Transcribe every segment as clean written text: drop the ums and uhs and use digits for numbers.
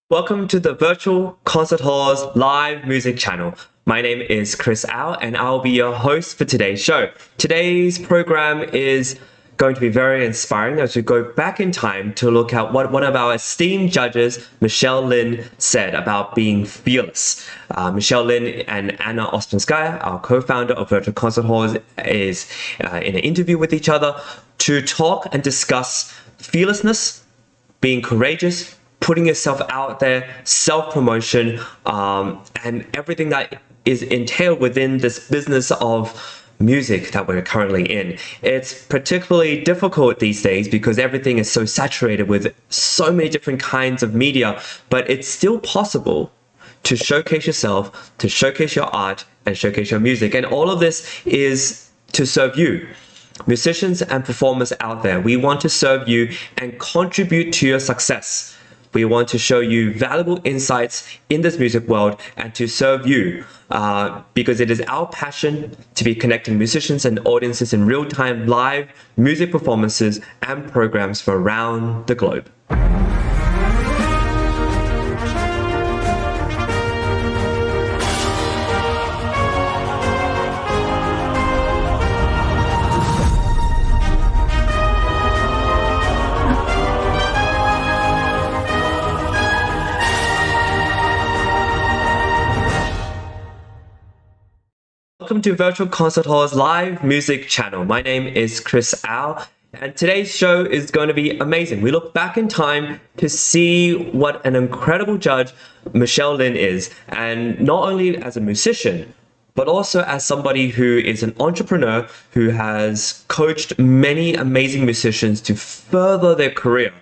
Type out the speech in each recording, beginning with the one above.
Welcome to the Virtual Concert Hall's live music channel. My name is Chris Au and I'll be your host for today's show. Today's program is going to be very inspiring as we go back in time to look at what one of our esteemed judges, Michelle Lynne, said about being fearless. Michelle Lynne and Ouspenskaya, our co-founder of Virtual Concert Hall, is in an interview with each other to talk and discuss fearlessness, being courageous, putting yourself out there, self-promotion, and everything that is entailed within this business of music that we're currently in. It's particularly difficult these days because everything is so saturated with so many different kinds of media, but it's still possible to showcase yourself, to showcase your art, and showcase your music. And all of this is to serve you. Musicians and performers out there, we want to serve you and contribute to your success. We want to show you valuable insights in this music world and to serve you because it is our passion to be connecting musicians and audiences in real-time live music performances and programs from around the globe. Welcome to Virtual Concert Hall's live music channel. My name is Chris Au, and today's show is going to be amazing. We look back in time to see what an incredible judge Michelle Lynne is, and not only as a musician, but also as somebody who is an entrepreneur who has coached many amazing musicians to further their career.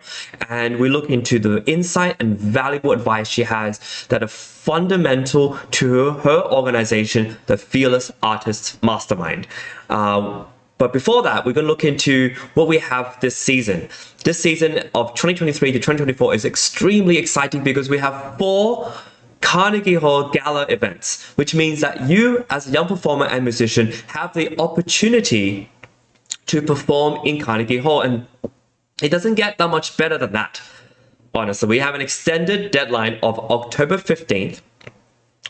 And we look into the insight and valuable advice she has that are fundamental to her organization, the Fearless Artists Mastermind. But before that, we're going to look into what we have this season. This season of 2023 to 2024 is extremely exciting because we have 4 Carnegie Hall Gala events, which means that you as a young performer and musician have the opportunity to perform in Carnegie Hall, and it doesn't get that much better than that. Honestly, we have an extended deadline of October 15th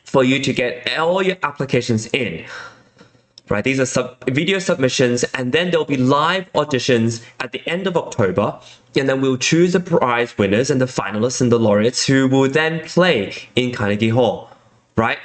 for you to get all your applications in. Right, these are video submissions, and then there'll be live auditions at the end of October, and then we'll choose the prize winners and the finalists and the laureates who will then play in Carnegie Hall. Right,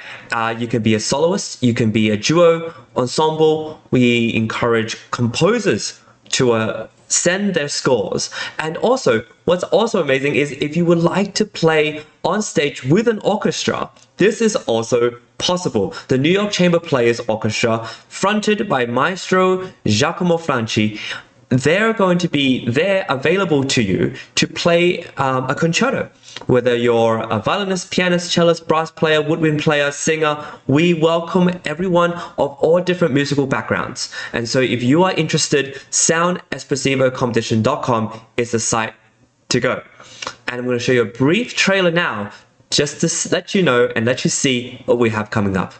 you can be a soloist, you can be a duo, ensemble. We encourage composers to send their scores. And also, what's also amazing is if you would like to play on stage with an orchestra, this is also possible. The New York Chamber Players Orchestra, fronted by Maestro Giacomo Franchi, they're going to be there available to you to play a concerto. Whether you're a violinist, pianist, cellist, brass player, woodwind player, singer, we welcome everyone of all different musical backgrounds. And so if you are interested, soundespressivocompetition.com is the site to go. And I'm going to show you a brief trailer now just to let you know and let you see what we have coming up.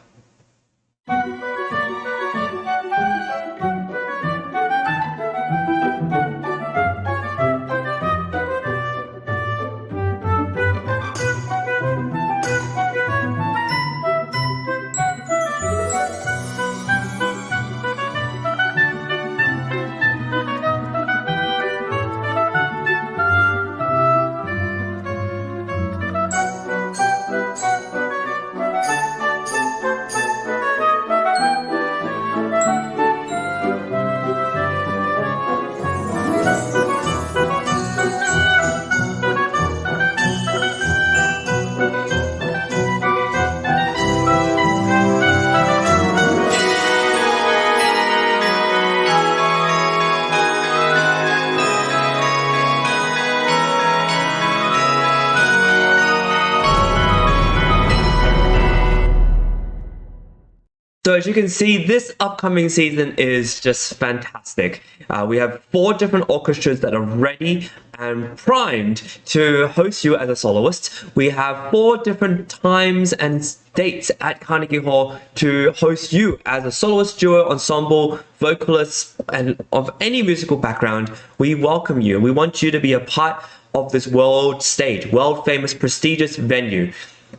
So as you can see, this upcoming season is just fantastic. We have 4 different orchestras that are ready and primed to host you as a soloist. We have 4 different times and dates at Carnegie Hall to host you as a soloist, duo, ensemble, vocalist, and of any musical background. We welcome you. We want you to be a part of this world stage, world famous, prestigious venue.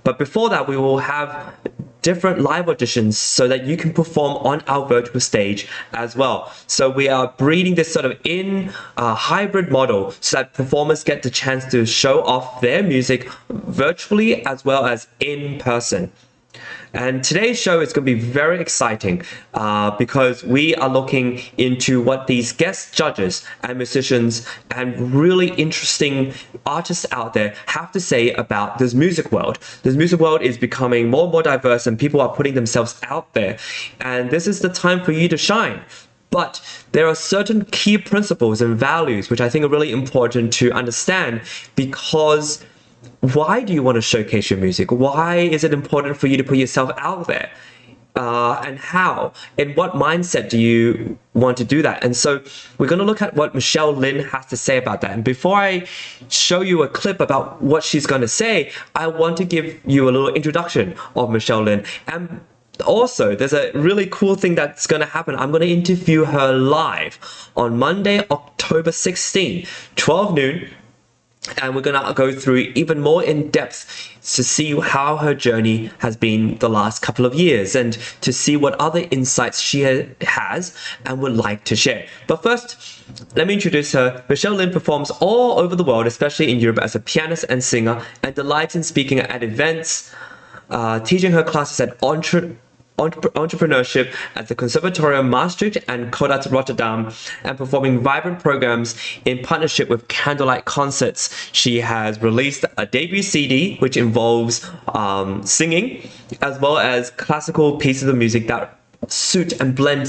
But before that, we will have different live auditions so that you can perform on our virtual stage as well. So we are breeding this sort of hybrid model so that performers get the chance to show off their music virtually as well as in person. And today's show is going to be very exciting because we are looking into what these guest judges and musicians and really interesting artists out there have to say about this music world. This music world is becoming more and more diverse, and people are putting themselves out there. And this is the time for you to shine. But there are certain key principles and values which I think are really important to understand, because why do you want to showcase your music? Why is it important for you to put yourself out there? And how? In what mindset do you want to do that? And so we're going to look at what Michelle Lynne has to say about that. And before I show you a clip about what she's going to say, I want to give you a little introduction of Michelle Lynne. And also, there's a really cool thing that's going to happen. I'm going to interview her live on Monday, October 16, 12 noon. And we're going to go through even more in depth to see how her journey has been the last couple of years and to see what other insights she has and would like to share. But first, let me introduce her. Michelle Lynne performs all over the world, especially in Europe, as a pianist and singer, and delights in speaking at events, teaching her classes at entrepreneurship at the Conservatorium Maastricht and Codat Rotterdam, and performing vibrant programs in partnership with Candlelight Concerts. She has released a debut CD which involves singing as well as classical pieces of music that suit and blend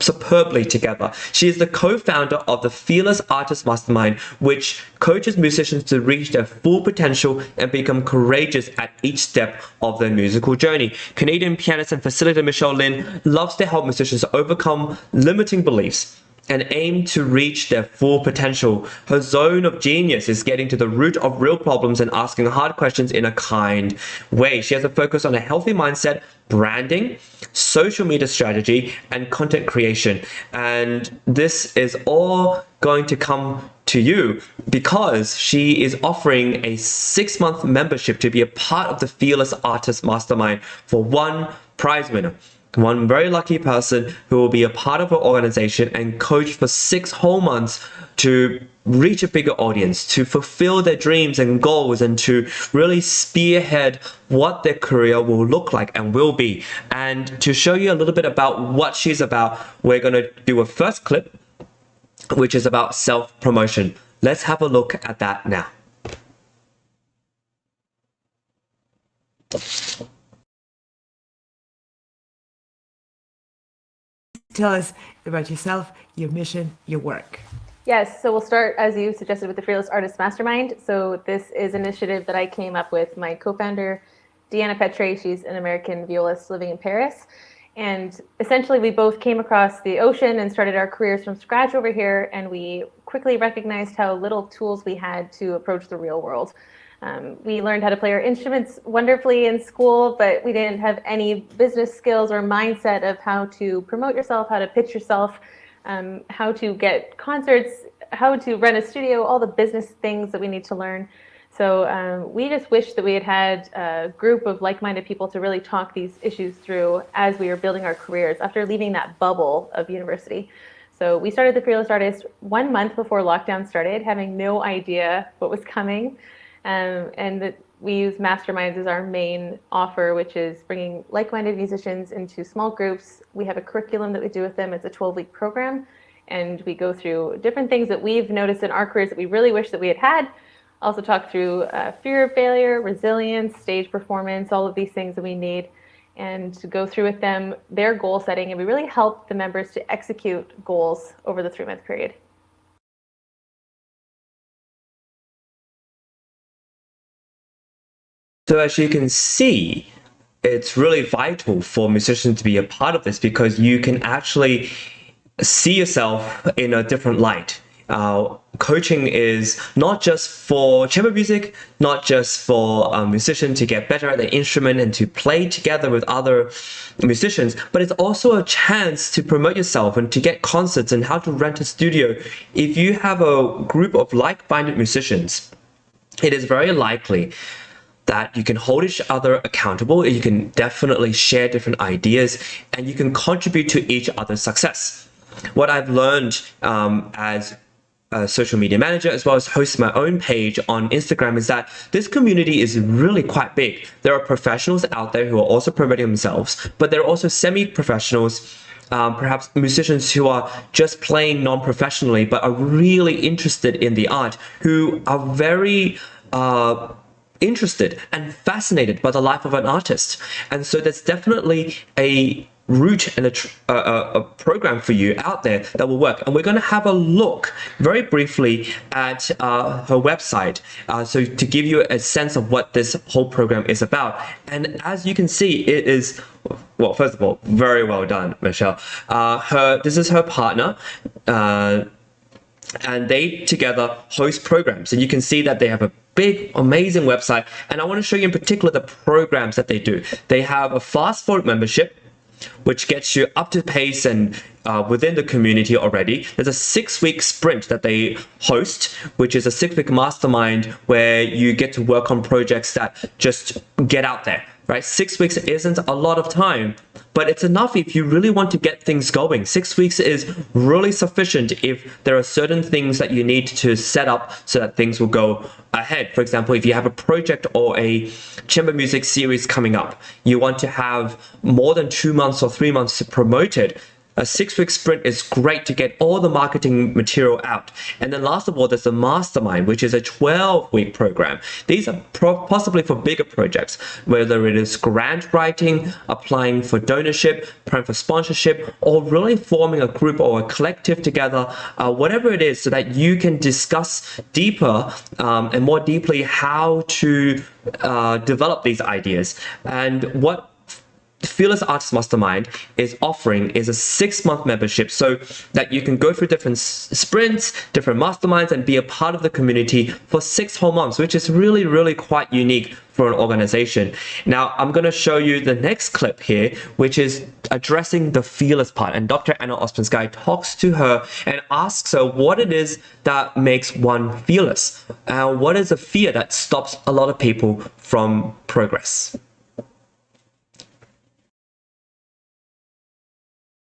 superbly together. She is the co-founder of the Fearless Artist Mastermind, which coaches musicians to reach their full potential and become courageous at each step of their musical journey. Canadian pianist and facilitator Michelle Lynne loves to help musicians overcome limiting beliefs and aim to reach their full potential. Her zone of genius is getting to the root of real problems and asking hard questions in a kind way. She has a focus on a healthy mindset, branding, social media strategy, and content creation. And this is all going to come to you because she is offering a 6-month membership to be a part of the Fearless Artist Mastermind for one prize winner. One very lucky person who will be a part of her organization and coached for 6 whole months to reach a bigger audience, to fulfill their dreams and goals, and to really spearhead what their career will look like and will be. And to show you a little bit about what she's about, we're going to do a first clip, which is about self-promotion. Let's have a look at that now. Tell us about yourself, your mission, your work. Yes, so we'll start, as you suggested, with the Fearless Artist Mastermind. So this is an initiative that I came up with. My co-founder, Deanna Petre, she's an American violist living in Paris. And essentially, we both came across the ocean and started our careers from scratch over here. And we quickly recognized how little tools we had to approach the real world. We learned how to play our instruments wonderfully in school, but we didn't have any business skills or mindset of how to promote yourself, how to pitch yourself, how to get concerts, how to run a studio, all the business things that we need to learn. So we just wish that we had had a group of like-minded people to really talk these issues through as we were building our careers after leaving that bubble of university. So we started the Fearless Artist 1 month before lockdown started, having no idea what was coming. And that we use masterminds as our main offer, which is bringing like-minded musicians into small groups. We have a curriculum that we do with them. It's a 12-week program, and we go through different things that we've noticed in our careers that we really wish that we had had. Also talk through fear of failure, resilience, stage performance, all of these things that we need, and to go through with them their goal setting. And we really help the members to execute goals over the 3-month period. So as you can see, it's really vital for musicians to be a part of this because you can actually see yourself in a different light. coaching is not just for chamber music, not just for a musician to get better at the instrument and to play together with other musicians, but it's also a chance to promote yourself and to get concerts and how to rent a studio. If you have a group of like-minded musicians, it is very likely that you can hold each other accountable, you can definitely share different ideas, and you can contribute to each other's success. What I've learned as a social media manager, as well as hosting my own page on Instagram, is that this community is really quite big. There are professionals out there who are also promoting themselves, but there are also semi-professionals, perhaps musicians who are just playing non-professionally, but are really interested in the art, who are very interested and fascinated by the life of an artist. And so there's definitely a route and a program for you out there that will work. And we're going to have a look very briefly at her website, so to give you a sense of what this whole program is about. And as you can see, it is, well, first of all, very well done, Michelle. This is her partner, and they together host programs, and you can see that they have a big, amazing website. And I want to show you in particular the programs that they do. They have a fast forward membership, which gets you up to pace and within the community already. There's a 6-week sprint that they host, which is a 6-week mastermind where you get to work on projects that just get out there, right? 6 weeks isn't a lot of time, but it's enough if you really want to get things going. 6 weeks is really sufficient if there are certain things that you need to set up so that things will go ahead. For example, if you have a project or a chamber music series coming up, you want to have more than 2 months or 3 months to promote it. A 6-week sprint is great to get all the marketing material out. And then last of all, there's the mastermind, which is a 12-week program. These are possibly for bigger projects, whether it is grant writing, applying for donorship, applying for sponsorship, or really forming a group or a collective together, whatever it is, so that you can discuss deeper and more deeply how to develop these ideas. And what Fearless Artist Mastermind is offering is a 6-month membership, so that you can go through different sprints, different masterminds, and be a part of the community for 6 whole months, which is really, really quite unique for an organization. Now, I'm going to show you the next clip here, which is addressing the fearless part. And Dr. Anna Ouspenskaya talks to her and asks her what it is that makes one fearless. What is a fear that stops a lot of people from progress?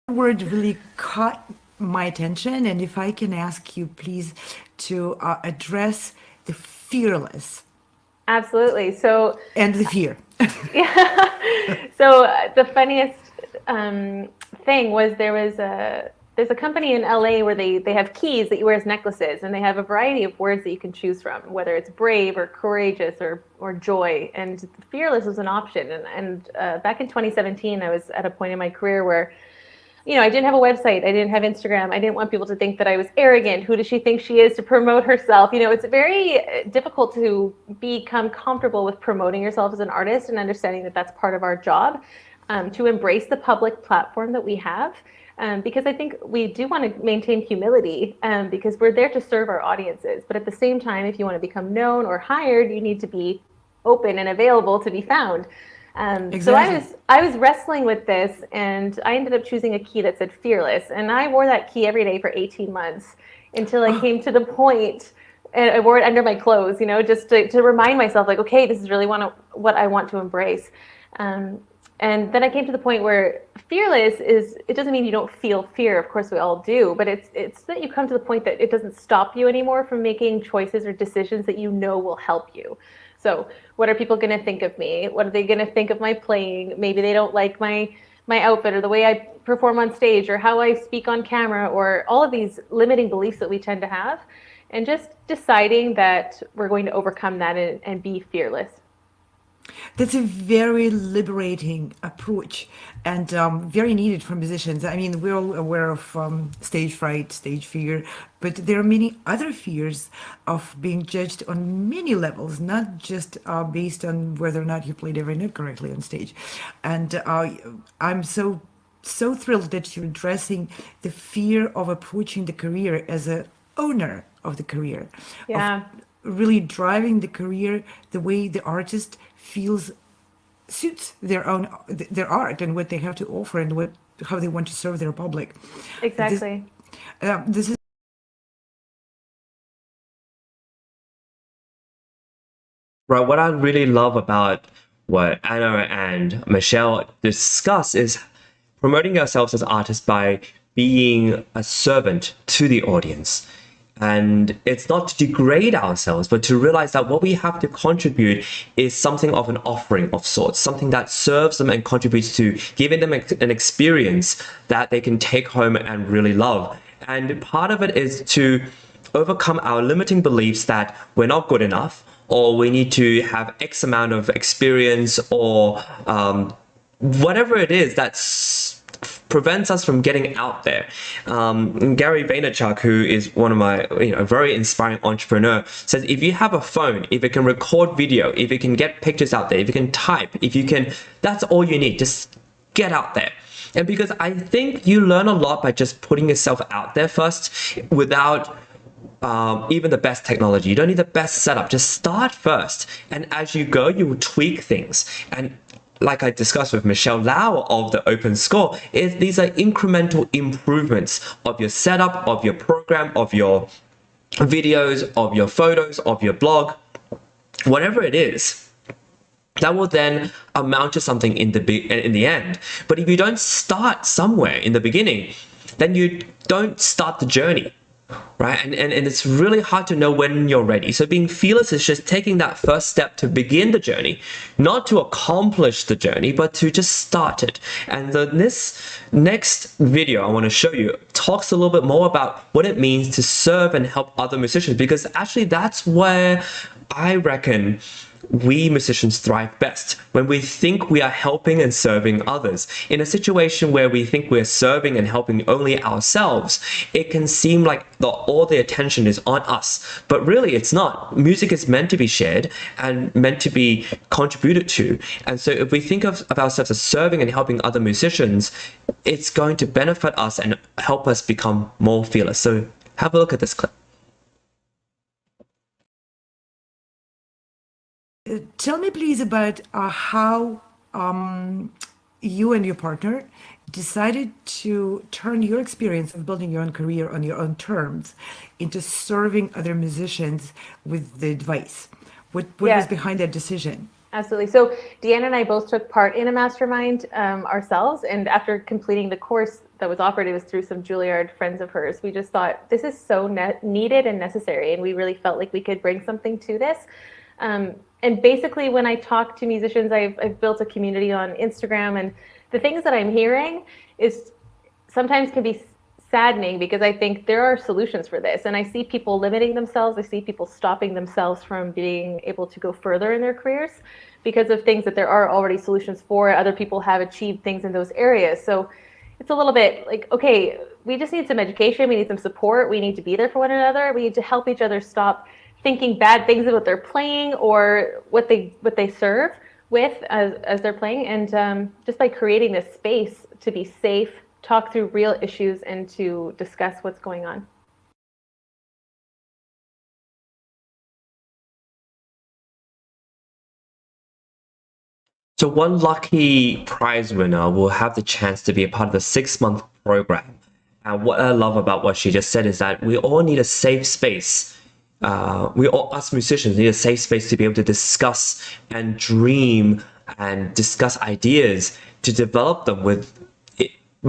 Word really caught my attention, and if I can ask you please to address the fearless. Absolutely. So and the fear. Yeah. So the funniest thing was there's a company in LA where they have keys that you wear as necklaces, and they have a variety of words that you can choose from, whether it's brave or courageous or joy, and fearless was an option. And back in 2017, I was at a point in my career where, you know, I didn't have a website. I didn't have Instagram. I didn't want people to think that I was arrogant. Who does she think she is to promote herself? You know, it's very difficult to become comfortable with promoting yourself as an artist and understanding that that's part of our job, to embrace the public platform that we have. Because I think we do want to maintain humility, because we're there to serve our audiences. But at the same time, if you want to become known or hired, you need to be open and available to be found. Exactly. So I was wrestling with this, and I ended up choosing a key that said fearless, and I wore that key every day for 18 months until I came to the point, and I wore it under my clothes, you know, just to remind myself, like, okay, this is really what I want to embrace. And then I came to the point where fearless is, it doesn't mean you don't feel fear. Of course we all do, but it's that you come to the point that it doesn't stop you anymore from making choices or decisions that you know will help you. So what are people going to think of me? What are they going to think of my playing? Maybe they don't like my outfit or the way I perform on stage or how I speak on camera, or all of these limiting beliefs that we tend to have, and just deciding that we're going to overcome that and be fearless. That's a very liberating approach, and very needed for musicians. I mean, we're all aware of stage fright, stage fear, but there are many other fears of being judged on many levels, not just based on whether or not you played every note correctly on stage. And I'm so thrilled that you're addressing the fear of approaching the career as a owner of the career. Yeah. Of really driving the career the way the artist feels suits their art and what they have to offer and how they want to serve their public. Exactly. This is Right, what I really love about what Anna and Michelle discuss is promoting ourselves as artists by being a servant to the audience. And it's not to degrade ourselves, but to realize that what we have to contribute is something of an offering of sorts, something that serves them and contributes to giving them an experience that they can take home and really love. And part of it is to overcome our limiting beliefs that we're not good enough, or we need to have X amount of experience, or whatever it is that's prevents us from getting out there. Gary Vaynerchuk, who is one of my very inspiring entrepreneur, says if you have a phone, if it can record video, if it can get pictures out there, if you can type, if you can, that's all you need. Just get out there. And because I think you learn a lot by just putting yourself out there first, without even the best technology. You don't need the best setup. Just start first, and as you go, you will tweak things. And like I discussed with Michelle Lau of the Open Score, these are incremental improvements of your setup, of your program, of your videos, of your photos, of your blog, whatever it is. That will then amount to something in the end. But if you don't start somewhere in the beginning, then you don't start the journey. Right, and it's really hard to know when you're ready. So being fearless is just taking that first step to begin the journey, not to accomplish the journey, but to just start it. And this next video I want to show you talks a little bit more about what it means to serve and help other musicians, because actually that's where I reckon we musicians thrive best, when we think we are helping and serving others. In a situation where we think we're serving and helping only ourselves, it can seem like all the attention is on us, but really it's not. Music is meant to be shared and meant to be contributed to. And so if we think of ourselves as serving and helping other musicians, it's going to benefit us and help us become more fearless. So have a look at this clip. Tell me, please, about how you and your partner decided to turn your experience of building your own career on your own terms into serving other musicians with the advice. What was behind that decision? Absolutely. So Deanna and I both took part in a mastermind ourselves, and after completing the course that was offered, it was through some Juilliard friends of hers. We just thought this is so needed and necessary, and we really felt like we could bring something to this. And basically, when I talk to musicians, I've built a community on Instagram, and the things that I'm hearing is sometimes can be saddening, because I think there are solutions for this. And I see people limiting themselves. I see people stopping themselves from being able to go further in their careers because of things that there are already solutions for. Other people have achieved things in those areas. So it's a little bit like, okay, we just need some education. We need some support. We need to be there for one another. We need to help each other stop thinking bad things about their playing or what they serve with as they're playing, and just by creating this space to be safe, talk through real issues, and to discuss what's going on. So one lucky prize winner will have the chance to be a part of the 6-month program. And what I love about what she just said is that we all need a safe space. Us musicians need a safe space to be able to discuss and dream and discuss ideas, to develop them with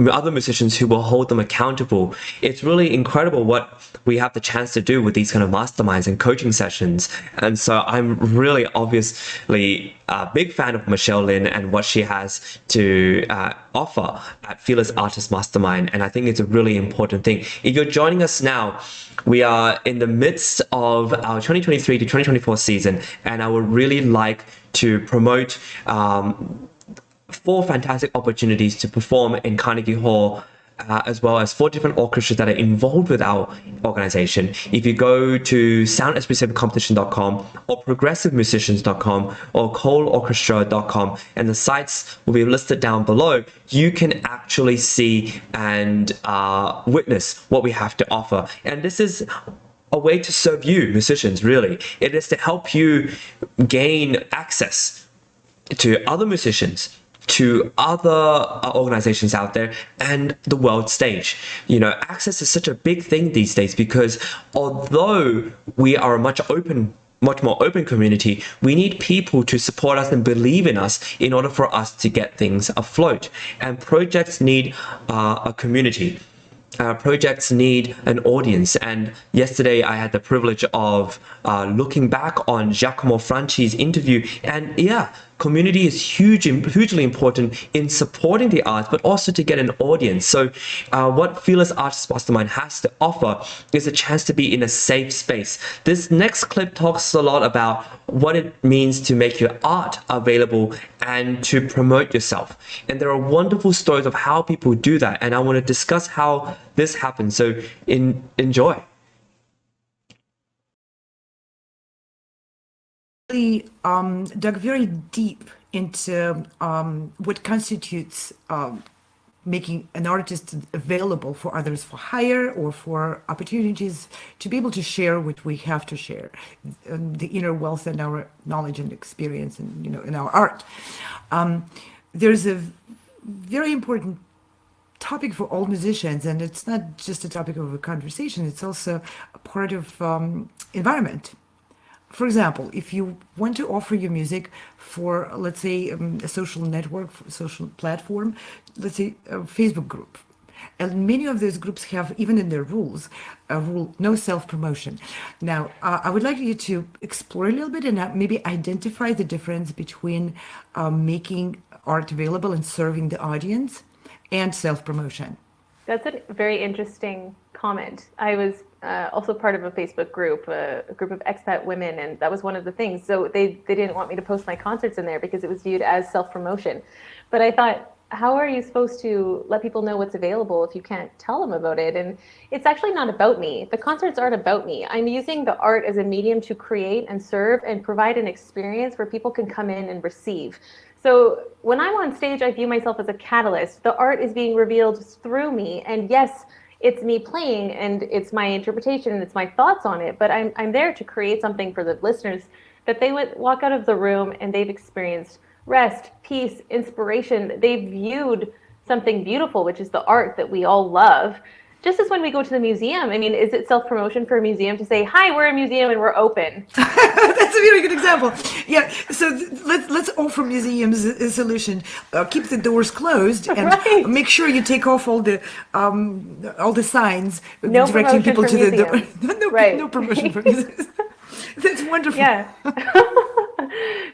other musicians who will hold them accountable. It's really incredible what we have the chance to do with these kind of masterminds and coaching sessions. And so I'm really obviously a big fan of Michelle Lynne and what she has to offer at Fearless Artist Mastermind. And I think it's a really important thing. If you're joining us now, we are in the midst of our 2023 to 2024 season, and I would really like to promote 4 fantastic opportunities to perform in Carnegie Hall as well as 4 different orchestras that are involved with our organization. If you go to soundandspecificcompetition.com or progressivemusicians.com or coleorchestra.com, and the sites will be listed down below, you can actually see and witness what we have to offer. And this is a way to serve you, musicians, really. It is to help you gain access to other musicians, to other organizations out there, and the world stage. You know, access is such a big thing these days, because although we are a much more open community, we need people to support us and believe in us in order for us to get things afloat. And projects need a community. Projects need an audience. And yesterday I had the privilege of looking back on Giacomo Franci's interview, and yeah, community is hugely important in supporting the arts, but also to get an audience. So what Fearless Artists Mastermind has to offer is a chance to be in a safe space. This next clip talks a lot about what it means to make your art available and to promote yourself. And there are wonderful stories of how people do that, and I want to discuss how this happens. So enjoy. Dug very deep into what constitutes making an artist available for others for hire or for opportunities to be able to share what we have to share, the inner wealth and our knowledge and experience, and in our art. There's a very important topic for all musicians, and it's not just a topic of a conversation, it's also a part of environment. For example, if you want to offer your music for, let's say, a social network, social platform, let's say a Facebook group, and many of those groups have, even in their rules, a rule, no self-promotion. Now, I would like you to explore a little bit and maybe identify the difference between making art available and serving the audience and self-promotion. That's a very interesting comment. I was also part of a Facebook group, a group of expat women, and that was one of the things. So they didn't want me to post my concerts in there because it was viewed as self-promotion. But I thought, how are you supposed to let people know what's available if you can't tell them about it? And it's actually not about me. The concerts aren't about me. I'm using the art as a medium to create and serve and provide an experience where people can come in and receive. So when I'm on stage, I view myself as a catalyst. The art is being revealed through me. And yes, it's me playing and it's my interpretation and it's my thoughts on it, but I'm there to create something for the listeners that they would walk out of the room and they've experienced rest, peace, inspiration. They've viewed something beautiful, which is the art that we all love. Just as when we go to the museum, I mean, is it self-promotion for a museum to say, hi, we're a museum and we're open? That's a very good example. Yeah, so let's offer museums a solution. Keep the doors closed and right. Make sure you take off all the signs no directing people to the door. Right. No promotion for museums. That's wonderful. Yeah.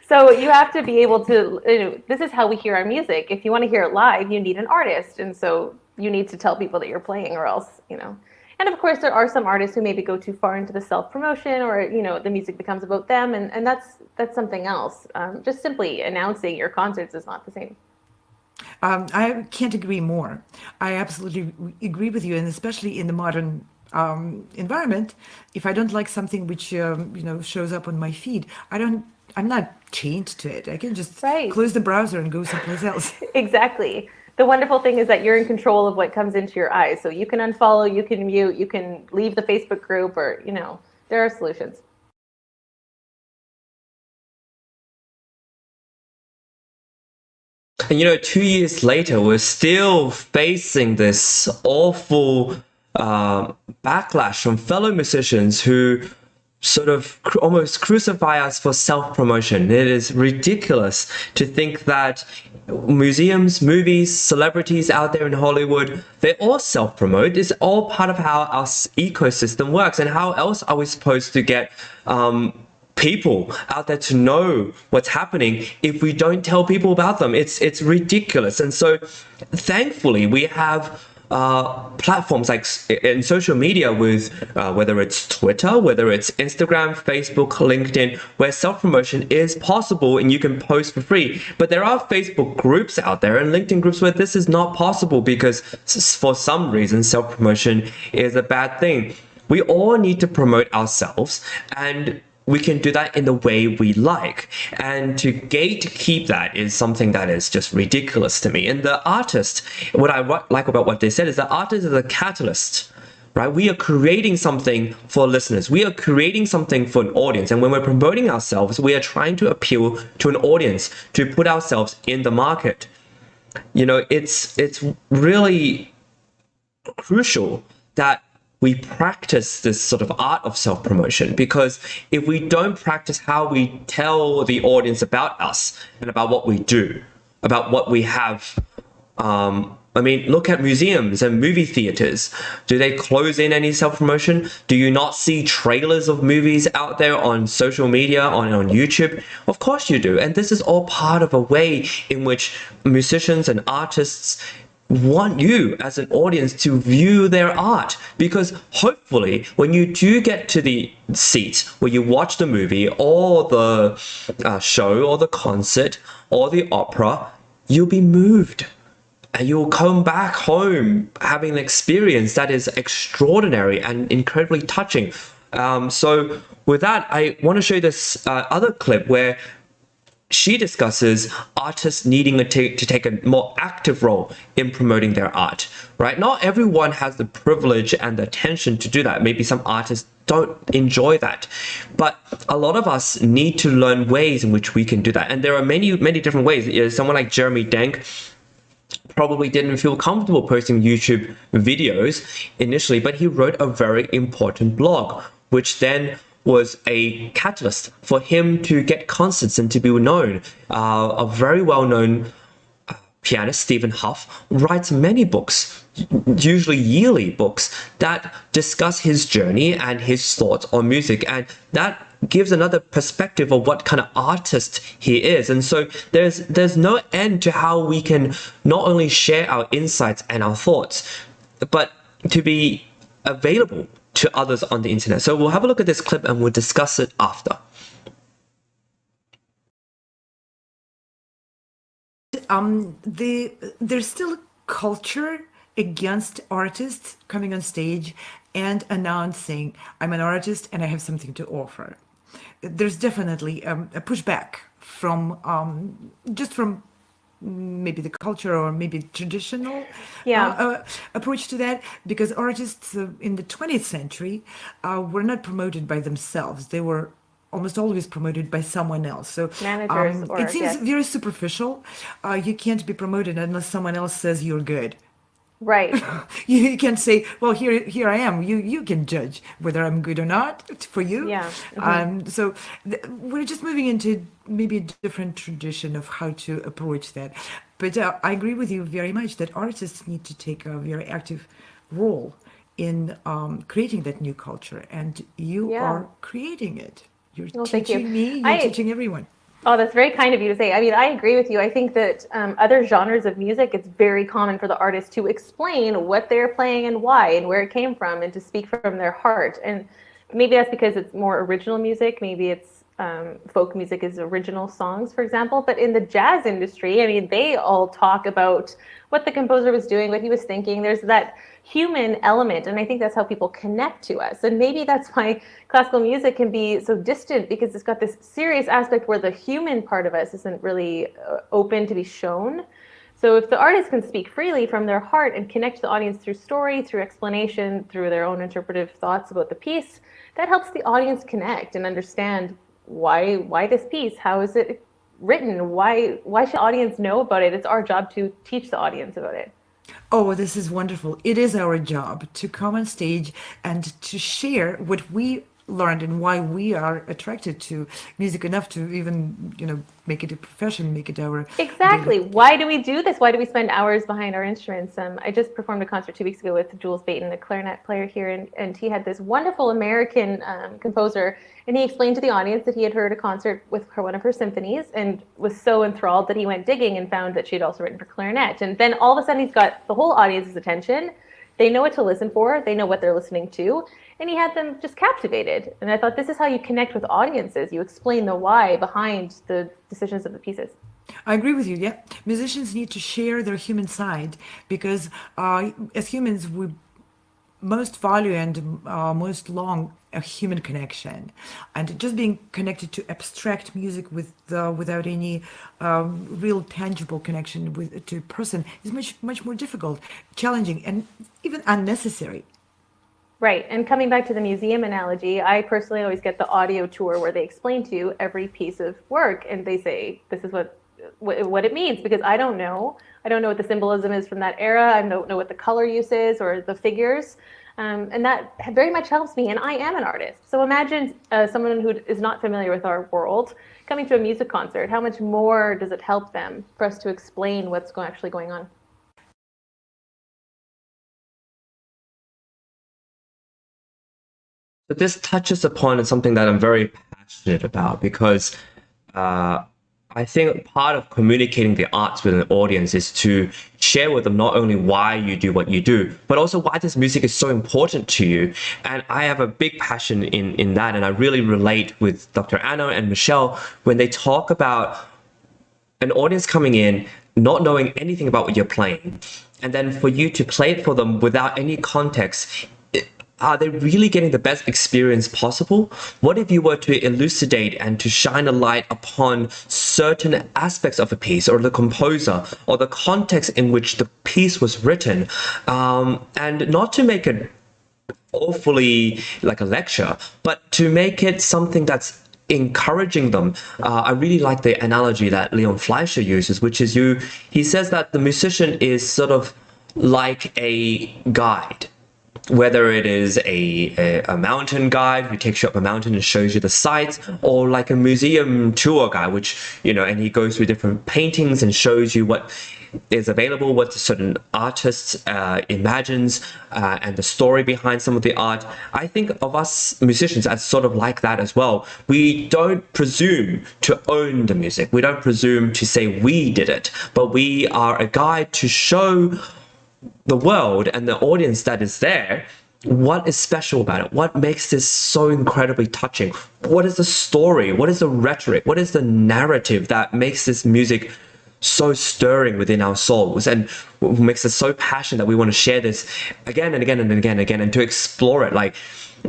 So you have to be able to, this is how we hear our music. If you want to hear it live, you need an artist. And so you need to tell people that you're playing, or else, And of course, there are some artists who maybe go too far into the self-promotion, or, the music becomes about them. And that's something else. Just simply announcing your concerts is not the same. I can't agree more. I absolutely agree with you. And especially in the modern environment, if I don't like something which, shows up on my feed, I'm not chained to it. I can just close the browser and go someplace else. Exactly. The wonderful thing is that you're in control of what comes into your eyes. So you can unfollow, you can mute, you can leave the Facebook group, or, there are solutions. And 2 years later, we're still facing this awful backlash from fellow musicians who sort of almost crucify us for self-promotion. It is ridiculous to think that museums, movies, celebrities out there in Hollywood, they all self-promote. It's all part of how our ecosystem works. And how else are we supposed to get people out there to know what's happening if we don't tell people about them? It's ridiculous. And so thankfully we have platforms like in social media with whether it's Twitter, whether it's Instagram, Facebook, LinkedIn, where self-promotion is possible and you can post for free. But there are Facebook groups out there and LinkedIn groups where this is not possible because for some reason self-promotion is a bad thing. We all need to promote ourselves, and we can do that in the way we like. And to gatekeep that is something that is just ridiculous to me. And the artist, what I like about what they said is the artist is a catalyst, right? We are creating something for listeners. We are creating something for an audience. And when we're promoting ourselves, we are trying to appeal to an audience, to put ourselves in the market. You know, it's really crucial that we practice this sort of art of self-promotion, because if we don't practice how we tell the audience about us and about what we do, about what we have, I mean, look at museums and movie theaters. Do they close in any self-promotion? Do you not see trailers of movies out there on social media, on YouTube? Of course you do. And this is all part of a way in which musicians and artists want you as an audience to view their art, because hopefully when you do get to the seat where you watch the movie or the show or the concert or the opera, you'll be moved and you'll come back home having an experience that is extraordinary and incredibly touching. So with that, I want to show you this other clip where she discusses artists needing to take a more active role in promoting their art, right? Not everyone has the privilege and the attention to do that. Maybe some artists don't enjoy that, but a lot of us need to learn ways in which we can do that. And there are many different ways. You know, someone like Jeremy Denk probably didn't feel comfortable posting YouTube videos initially, but he wrote a very important blog, which then was a catalyst for him to get concerts and to be known. A very well-known pianist, Stephen Huff, writes many books, usually yearly books, that discuss his journey and his thoughts on music. And that gives another perspective of what kind of artist he is. And so there's no end to how we can not only share our insights and our thoughts, but to be available to others on the internet. So we'll have a look at this clip and we'll discuss it after. There's still a culture against artists coming on stage and announcing, I'm an artist and I have something to offer. There's definitely a pushback from just from maybe the culture or maybe traditional approach to that, because artists in the 20th century were not promoted by themselves. They were almost always promoted by someone else. So managers it seems very superficial. You can't be promoted unless someone else says you're good. Right. You can't say, well, here I am. You can judge whether I'm good or not for you. Yeah. Mm-hmm. So we're just moving into maybe a different tradition of how to approach that. But I agree with you very much that artists need to take a very active role in creating that new culture. And you are creating it. You're teaching me, you're teaching everyone. Oh, that's very kind of you to say. I mean, I agree with you. I think that other genres of music, it's very common for the artist to explain what they're playing and why and where it came from and to speak from their heart. And maybe that's because it's more original music. Maybe it's folk music is original songs, for example. But in the jazz industry, I mean, they all talk about what the composer was doing, what he was thinking. There's that human element, and I think that's how people connect to us. And maybe that's why classical music can be so distant, because it's got this serious aspect where the human part of us isn't really open to be shown. So if the artist can speak freely from their heart and connect to the audience through story, through explanation, through their own interpretive thoughts about the piece, that helps the audience connect and understand why this piece, how is it written, why should the audience know about it? It's our job to teach the audience about it. Oh, this is wonderful. It is our job to come on stage and to share what we learned and why we are attracted to music enough to even, make it a profession, make it our Exactly. Why do we do this? Why do we spend hours behind our instruments? I just performed a concert 2 weeks ago with Jules Baton, a clarinet player here, and he had this wonderful American composer, and he explained to the audience that he had heard a concert with one of her symphonies and was so enthralled that he went digging and found that she'd also written for clarinet. And then all of a sudden he's got the whole audience's attention. They know what to listen for. They know what they're listening to. And he had them just captivated. And I thought, this is how you connect with audiences. You explain the why behind the decisions of the pieces. I agree with you. Yeah, musicians need to share their human side because as humans, we most value and most long a human connection, and just being connected to abstract music without any real tangible connection to a person is much more difficult, challenging, and even unnecessary. Right. And coming back to the museum analogy, I personally always get the audio tour where they explain to you every piece of work and they say, this is what it means, because I don't know. I don't know what the symbolism is from that era. I don't know what the color use is or the figures. And that very much helps me. And I am an artist. So imagine someone who is not familiar with our world coming to a music concert. How much more does it help them for us to explain what's actually going on? But this touches upon something that I'm very passionate about because I think part of communicating the arts with an audience is to share with them not only why you do what you do, but also why this music is so important to you. And I have a big passion in that, and I really relate with Dr. Anna and Michelle when they talk about an audience coming in, not knowing anything about what you're playing, and then for you to play it for them without any context. Are they really getting the best experience possible? What if you were to elucidate and to shine a light upon certain aspects of a piece or the composer or the context in which the piece was written, and not to make it awfully like a lecture, but to make it something that's encouraging them. I really like the analogy that Leon Fleischer uses, which is he says that the musician is sort of like a guide. Whether it is a mountain guide who takes you up a mountain and shows you the sights, or like a museum tour guide, which, and he goes through different paintings and shows you what is available, what a certain artist imagines, and the story behind some of the art. I think of us musicians as sort of like that as well. We don't presume to own the music. We don't presume to say we did it, but we are a guide to show the world and the audience that is there what is special about it, what makes this so incredibly touching, what is the story, what is the rhetoric, what is the narrative that makes this music so stirring within our souls and makes us so passionate that we want to share this again and again and again and again, and to explore it. Like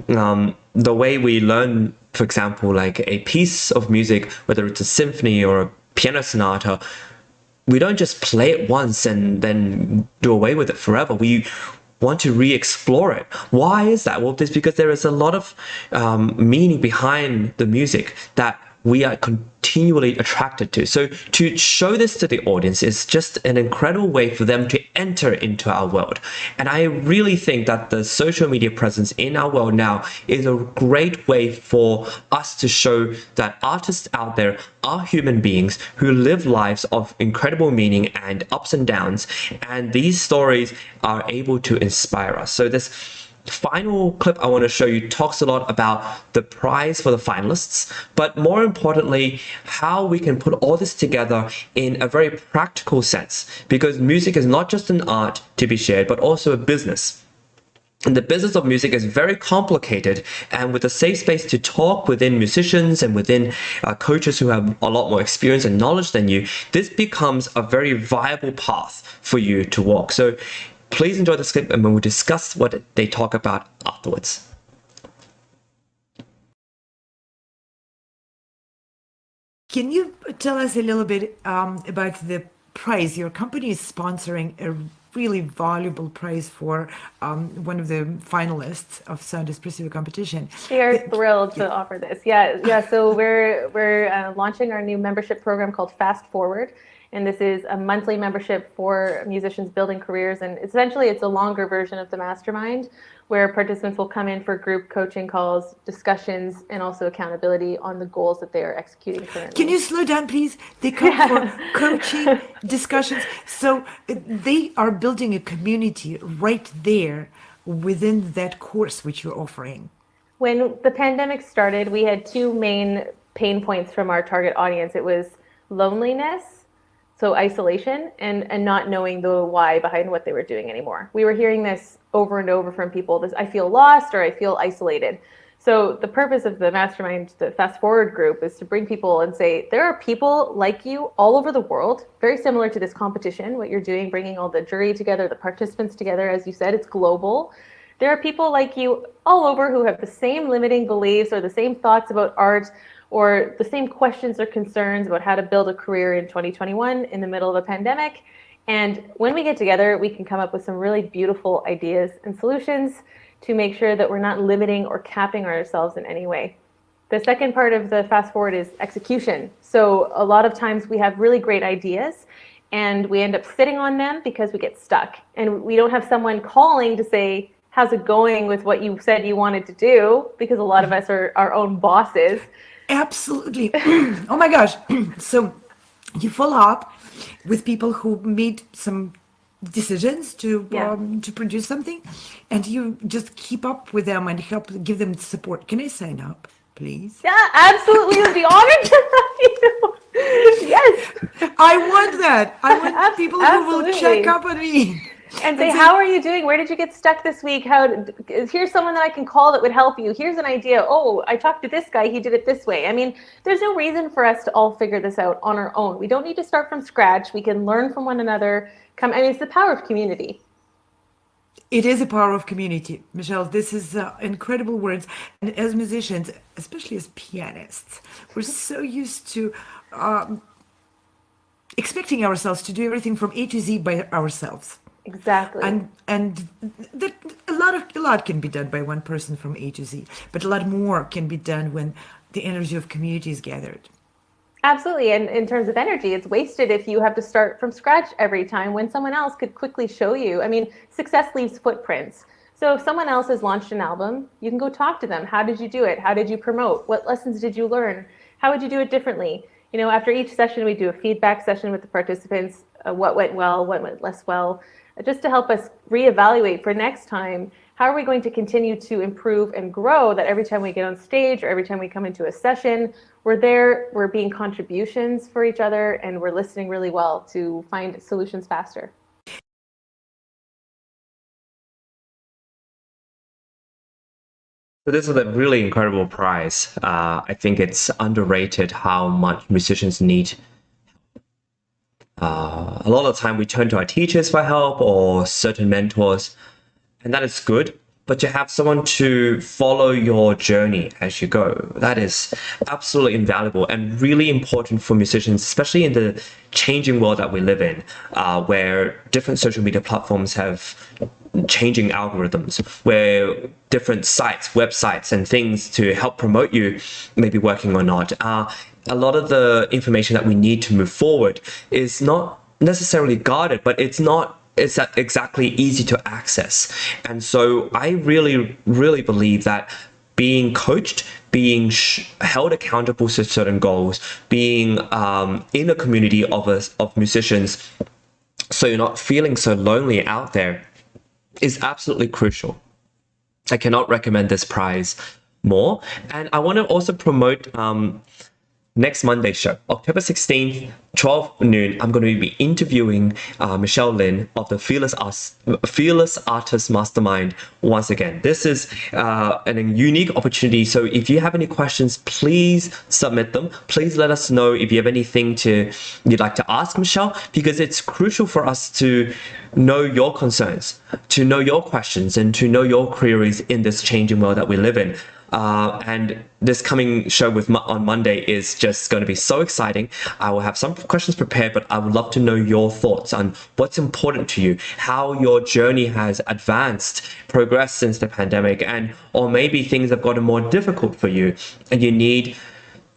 the way we learn, for example, like a piece of music, whether it's a symphony or a piano sonata, we don't just play it once and then do away with it forever. We want to re-explore it. Why is that? Well, it's because there is a lot of meaning behind the music that we are continually attracted to. So to show this to the audience is just an incredible way for them to enter into our world. And I really think that the social media presence in our world now is a great way for us to show that artists out there are human beings who live lives of incredible meaning and ups and downs. And these stories are able to inspire us. So this final clip I want to show you talks a lot about the prize for the finalists, but more importantly, how we can put all this together in a very practical sense, because music is not just an art to be shared, but also a business. And the business of music is very complicated, and with a safe space to talk within musicians and within coaches who have a lot more experience and knowledge than you, this becomes a very viable path for you to walk. So please enjoy this clip and we'll discuss what they talk about afterwards. Can you tell us a little bit about the prize? Your company is sponsoring a really valuable prize for one of the finalists of Sound Espressive competition. We are thrilled to offer this. Yeah. So we're launching our new membership program called Fast Forward. And this is a monthly membership for musicians building careers. And essentially, it's a longer version of the mastermind where participants will come in for group coaching calls, discussions, and also accountability on the goals that they are executing currently. Can you slow down, please? They come for coaching, discussions. So they are building a community right there within that course which you're offering. When the pandemic started, we had two main pain points from our target audience. It was loneliness, so isolation, and not knowing the why behind what they were doing anymore. We were hearing this over and over from people, this I feel lost or I feel isolated. So the purpose of the mastermind, the fast forward group, is to bring people and say, there are people like you all over the world, very similar to this competition, what you're doing, bringing all the jury together, the participants together, as you said, it's global. There are people like you all over who have the same limiting beliefs or the same thoughts about art or the same questions or concerns about how to build a career in 2021 in the middle of a pandemic. And when we get together, we can come up with some really beautiful ideas and solutions to make sure that we're not limiting or capping ourselves in any way. The second part of the fast forward is execution. So a lot of times we have really great ideas and we end up sitting on them because we get stuck and we don't have someone calling to say, how's it going with what you said you wanted to do? Because a lot of us are our own bosses. Absolutely. Oh my gosh. So you follow up with people who made some decisions to produce something, and you just keep up with them and help give them support. Can I sign up, please? Yeah, absolutely. It would be honored to have you. Yes. I want that. I want people who will check up on me. And say, how are you doing? Where did you get stuck this week? Here's someone that I can call that would help you. Here's an idea. Oh, I talked to this guy. He did it this way. I mean, there's no reason for us to all figure this out on our own. We don't need to start from scratch. We can learn from one another. It's the power of community. It is a power of community. Michelle, this is incredible words. And as musicians, especially as pianists, we're so used to expecting ourselves to do everything from A to Z by ourselves. Exactly. And that a lot can be done by one person from A to Z, but a lot more can be done when the energy of community is gathered. Absolutely. And in terms of energy, it's wasted if you have to start from scratch every time when someone else could quickly show you. I mean, success leaves footprints. So if someone else has launched an album, you can go talk to them. How did you do it? How did you promote? What lessons did you learn? How would you do it differently? After each session, we do a feedback session with the participants, what went well, what went less well, just to help us reevaluate for next time. How are we going to continue to improve and grow that every time we get on stage or every time we come into a session, we're being contributions for each other and we're listening really well to find solutions faster. So this is a really incredible prize. I think it's underrated how much musicians need. A lot of the time we turn to our teachers for help or certain mentors, and that is good. But to have someone to follow your journey as you go, that is absolutely invaluable and really important for musicians, especially in the changing world that we live in, where different social media platforms have changing algorithms, where different sites, websites, and things to help promote you may be working or not. A lot of the information that we need to move forward is not necessarily guarded, but it's exactly easy to access. And so I really, really believe that being coached, being held accountable to certain goals, being in a community of musicians, so you're not feeling so lonely out there, is absolutely crucial. I cannot recommend this prize more. And I want to also promote next Monday's show, October 16th, 12 noon. I'm going to be interviewing Michelle Lynne of the Fearless Artist Mastermind once again. This is a unique opportunity. So if you have any questions, please submit them. Please let us know if you have anything you'd like to ask Michelle, because it's crucial for us to know your concerns, to know your questions, and to know your queries in this changing world that we live in. And this coming show on Monday is just going to be so exciting. I will have some questions prepared, but I would love to know your thoughts on what's important to you, how your journey has progressed since the pandemic, or maybe things have gotten more difficult for you and you need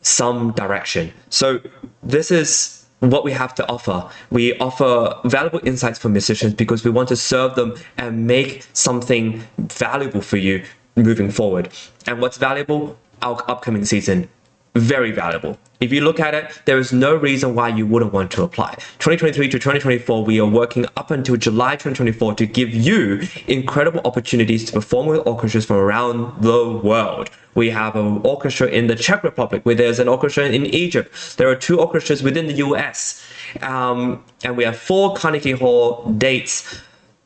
some direction. So this is what we have to offer. We offer valuable insights for musicians because we want to serve them and make something valuable for you moving forward. And what's valuable? Our upcoming season. Very valuable. If you look at it, there is no reason why you wouldn't want to apply. 2023 to 2024, we are working up until July 2024 to give you incredible opportunities to perform with orchestras from around the world. We have an orchestra in the Czech Republic, where there's an orchestra in Egypt. There are 2 orchestras within the US. And we have 4 Carnegie Hall dates.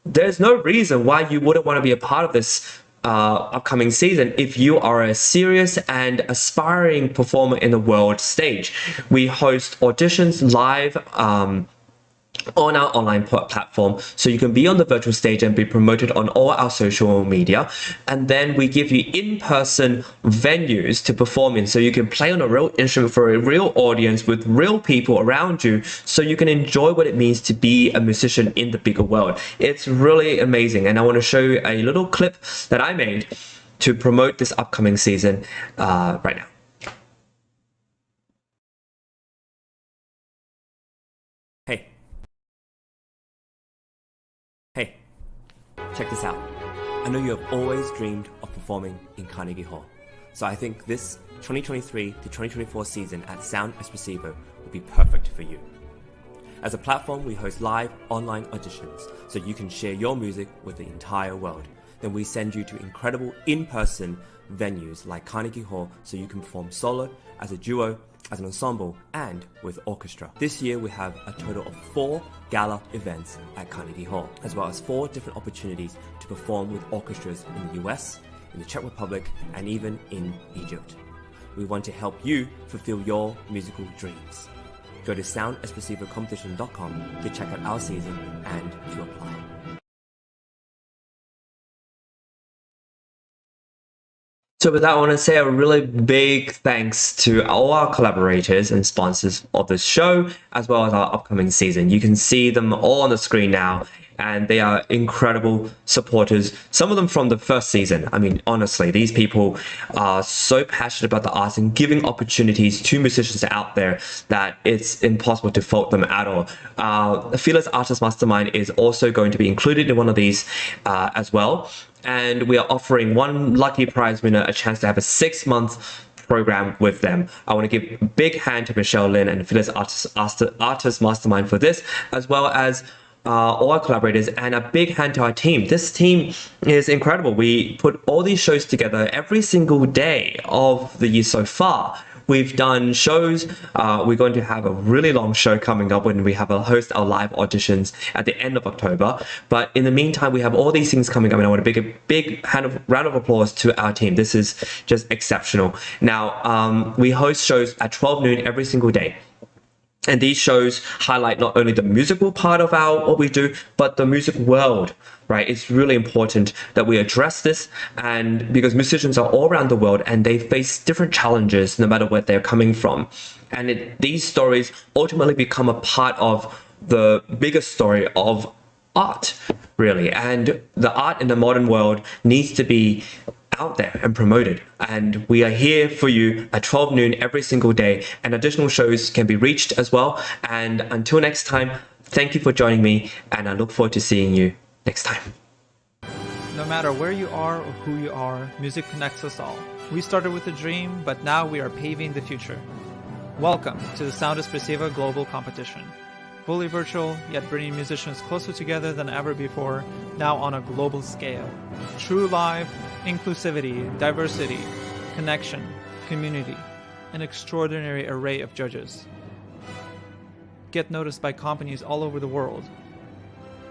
There's no reason why you wouldn't want to be a part of this upcoming season if you are a serious and aspiring performer in the world stage. We host auditions live on our online platform, so you can be on the virtual stage and be promoted on all our social media. And then we give you in-person venues to perform in, so you can play on a real instrument for a real audience with real people around you, so you can enjoy what it means to be a musician in the bigger world. It's really amazing, and I want to show you a little clip that I made to promote this upcoming season right now. Hey, check this out. I know you have always dreamed of performing in Carnegie Hall, so I think this 2023 to 2024 season at Sound Espressivo would be perfect for you. As a platform, we host live online auditions so you can share your music with the entire world. Then we send you to incredible in-person venues like Carnegie Hall so you can perform solo, as a duo, as an ensemble, and with orchestra. This year we have a total of 4 gala events at Carnegie Hall, as well as 4 different opportunities to perform with orchestras in the US, in the Czech Republic, and even in Egypt. We want to help you fulfill your musical dreams. Go to soundespressivocompetition.com to check out our season and to apply. So with that, I want to say a really big thanks to all our collaborators and sponsors of this show, as well as our upcoming season. You can see them all on the screen now, and they are incredible supporters. Some of them from the first season. I mean, honestly, these people are so passionate about the arts and giving opportunities to musicians out there that it's impossible to fault them at all. The Fearless Artist Mastermind is also going to be included in one of these as well. And we are offering one lucky prize winner a chance to have a 6-month program with them. I want to give a big hand to Michelle Lynne and Fearless Artist Mastermind for this, as well as all our collaborators, and a big hand to our team. This team is incredible. We put all these shows together every single day of the year so far. We've done shows. We're going to have a really long show coming up when we have a host our live auditions at the end of October. But in the meantime, we have all these things coming up, and I want to give a big round of applause to our team. This is just exceptional. Now, we host shows at 12 noon every single day. And these shows highlight not only the musical part of what we do, but the music world, right? It's really important that we address this, and because musicians are all around the world and they face different challenges no matter where they're coming from. And these stories ultimately become a part of the bigger story of art, really. And the art in the modern world needs to be out there and promoted, and we are here for you at 12 noon every single day, and additional shows can be reached as well. And until next time, thank you for joining me, and I look forward to seeing you next time. No matter where you are or who you are, music connects us all. We started with a dream, but now we are paving the future. Welcome to the Sound Espressivo Global Competition. Fully virtual, yet bringing musicians closer together than ever before, now on a global scale. True live, inclusivity, diversity, connection, community, an extraordinary array of judges. Get noticed by companies all over the world.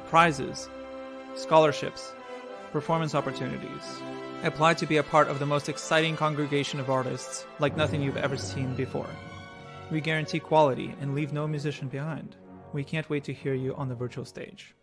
Prizes, scholarships, performance opportunities. Apply to be a part of the most exciting congregation of artists like nothing you've ever seen before. We guarantee quality and leave no musician behind. We can't wait to hear you on the virtual stage.